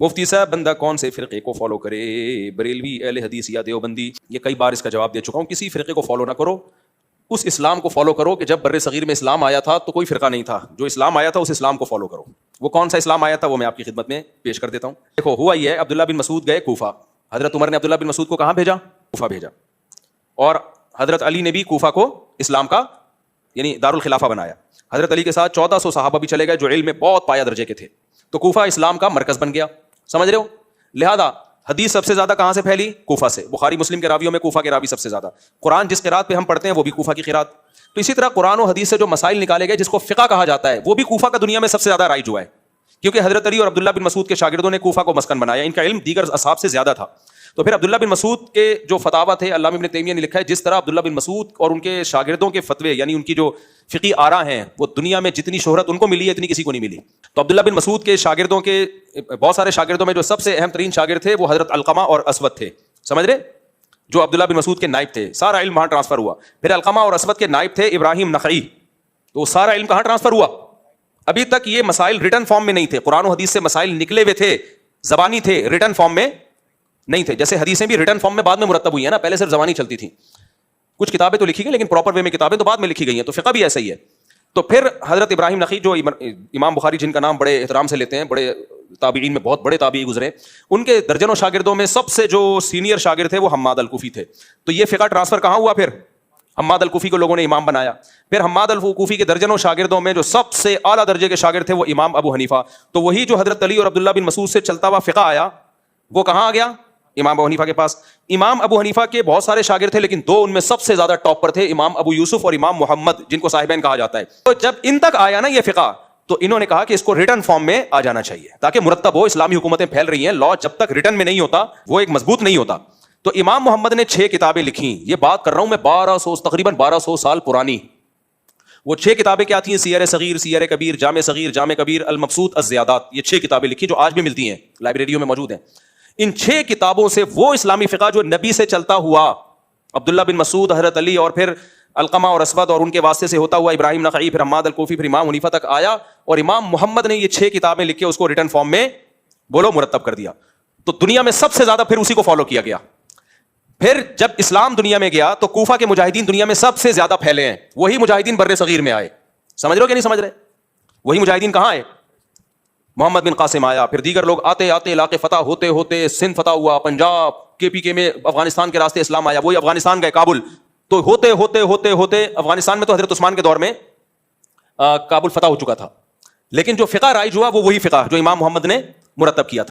مفتی صاحب بندہ کون سے فرقے کو فالو کرے؟ بریلوی، اہل حدیث یا دیوبندی؟ یہ کئی بار اس کا جواب دے چکا ہوں. کسی فرقے کو فالو نہ کرو, اس اسلام کو فالو کرو کہ جب بر صغیر میں اسلام آیا تھا تو کوئی فرقہ نہیں تھا. جو اسلام آیا تھا اس اسلام کو فالو کرو. وہ کون سا اسلام آیا تھا وہ میں آپ کی خدمت میں پیش کر دیتا ہوں. دیکھو ہوا یہ ہے, عبداللہ بن مسعود گئے کوفہ. حضرت عمر نے عبداللہ بن مسعود کو کہاں بھیجا؟ کوفہ بھیجا. اور حضرت علی نے بھی کوفہ کو اسلام کا یعنی دارالخلافہ بنایا. حضرت علی کے ساتھ 1400 صحابہ بھی چلے گئے جو علم میں بہت پایہ درجے کے تھے. تو کوفہ اسلام کا مرکز بن گیا. سمجھ رہے ہو؟ لہذا حدیث سب سے زیادہ کہاں سے پھیلی؟ کوفہ سے. بخاری مسلم کے راویوں میں کوفہ کے راوی سب سے زیادہ. قرآن جس قرات پہ ہم پڑھتے ہیں وہ بھی کوفہ کی قرات. تو اسی طرح قرآن و حدیث سے جو مسائل نکالے گئے جس کو فقہ کہا جاتا ہے وہ بھی کوفہ کا دنیا میں سب سے زیادہ رائج ہوا ہے, کیونکہ حضرت علی اور عبداللہ بن مسعود کے شاگردوں نے کوفہ کو مسکن بنایا. ان کا علم دیگر اصحاب سے زیادہ تھا. تو پھر عبداللہ بن مسعود کے جو فتاوی تھے, علامہ ابن تیمیہ نے لکھا ہے جس طرح عبداللہ بن مسعود اور ان کے شاگردوں کے فتوے یعنی ان کی جو فقی آراء ہیں وہ دنیا میں جتنی شہرت ان کو ملی ہے اتنی کسی کو نہیں ملی. تو عبداللہ بن مسعود کے شاگردوں کے بہت سارے شاگردوں میں جو سب سے اہم ترین شاگرد تھے وہ حضرت علقمہ اور اسود تھے. سمجھ رہے؟ جو عبداللہ بن مسعود کے نائب تھے. سارا علم وہاں ٹرانسفر ہوا. پھر علقمہ اور اسود کے نائب تھے ابراہیم نخعی. تو وہ سارا علم کہاں ٹرانسفر ہوا؟ ابھی تک یہ مسائل ریٹن فارم میں نہیں تھے. قرآن و حدیث سے مسائل نکلے ہوئے تھے, زبانی تھے, ریٹن فارم میں نہیں تھے. جیسے حدیثیں بھی ریٹن فارم میں بعد میں مرتب ہوئی ہیں نا, پہلے صرف زبانی چلتی تھی. کچھ کتابیں تو لکھی گئی لیکن پراپر وے میں کتابیں تو بعد میں لکھی گئی ہیں. تو فقہ بھی ایسا ہی ہے. تو پھر حضرت ابراہیم نخعی جو امام بخاری جن کا نام بڑے احترام سے لیتے ہیں, بڑے تابعین میں بہت بڑے تابعی گزرے, ان کے درجنوں شاگردوں میں سب سے جو سینئر شاگرد تھے وہ حماد الکوفی تھے. تو یہ فقہ ٹرانسفر کہاں ہوا؟ پھر حماد الکوفی کو لوگوں نے امام بنایا. پھر حماد الکوفی کے درجنوں شاگردوں میں جو سب سے اعلیٰ درجے کے شاگرد تھے وہ امام ابو حنیفہ. تو وہی جو حضرت علی اور عبداللہ بن مسعود سے چلتا ہوا فقہ آیا وہ کہاں آ گیا؟ امام ابو حنیفہ کے پاس. امام ابو حنیفہ کے بہت سارے شاگرد تھے لیکن دو ان میں سب سے زیادہ ٹاپ پر تھے, امام ابو یوسف اور امام محمد جن کو صاحبین کہا جاتا ہے. تو جب ان تک آیا نا یہ فقہ تو انہوں نے کہا کہ اس کو ریٹن فارم میں آ جانا چاہیے تاکہ مرتب ہو. اسلامی حکومتیں پھیل رہی ہیں, لا جب تک ریٹن میں نہیں ہوتا وہ ایک مضبوط نہیں ہوتا. تو امام محمد نے 6 کتابیں لکھی. یہ بات کر رہا ہوں میں تقریباً 1200 سال پرانی. وہ 6 کتابیں کیا تھیں؟ سیر صغیر, سیر کبیر, جامع صغیر, جامع کبیر, المبسوط, الزیادات. یہ 6 کتابیں لکھی جو آج بھی ملتی ہیں, لائبریریوں میں موجود ہیں. ان 6 کتابوں سے وہ اسلامی فقہ جو نبی سے چلتا ہوا عبداللہ بن مسعود, حضرت علی اور پھر علقمہ اور اسود اور ان کے واسطے سے ہوتا ہوا ابراہیم نخعی, پھر حماد الکوفی, پھر امام حنیفہ تک آیا. اور امام محمد نے یہ 6 کتابیں لکھ کے اس کو ریٹن فارم میں بولو مرتب کر دیا. تو دنیا میں سب سے زیادہ پھر اسی کو فالو کیا گیا. پھر جب اسلام دنیا میں گیا تو کوفہ کے مجاہدین دنیا میں سب سے زیادہ پھیلے ہیں. وہی مجاہدین بر صغیر میں آئے. سمجھ رہے ہو کہ نہیں سمجھ رہے؟ وہی مجاہدین کہاں آئے؟ محمد بن قاسم آیا, پھر دیگر لوگ آتے آتے علاقے فتح ہوتے ہوتے سندھ فتح ہوا, پنجاب کے میں افغانستان کے راستے اسلام آیا. وہی افغانستان گئے, کابل. تو ہوتے ہوتے ہوتے ہوتے افغانستان میں تو حضرت عثمان کے دور میں کابل فتح ہو چکا تھا. لیکن جو فقہ رائج ہوا وہ وہی فقہ جو امام محمد نے مرتب کیا تھا.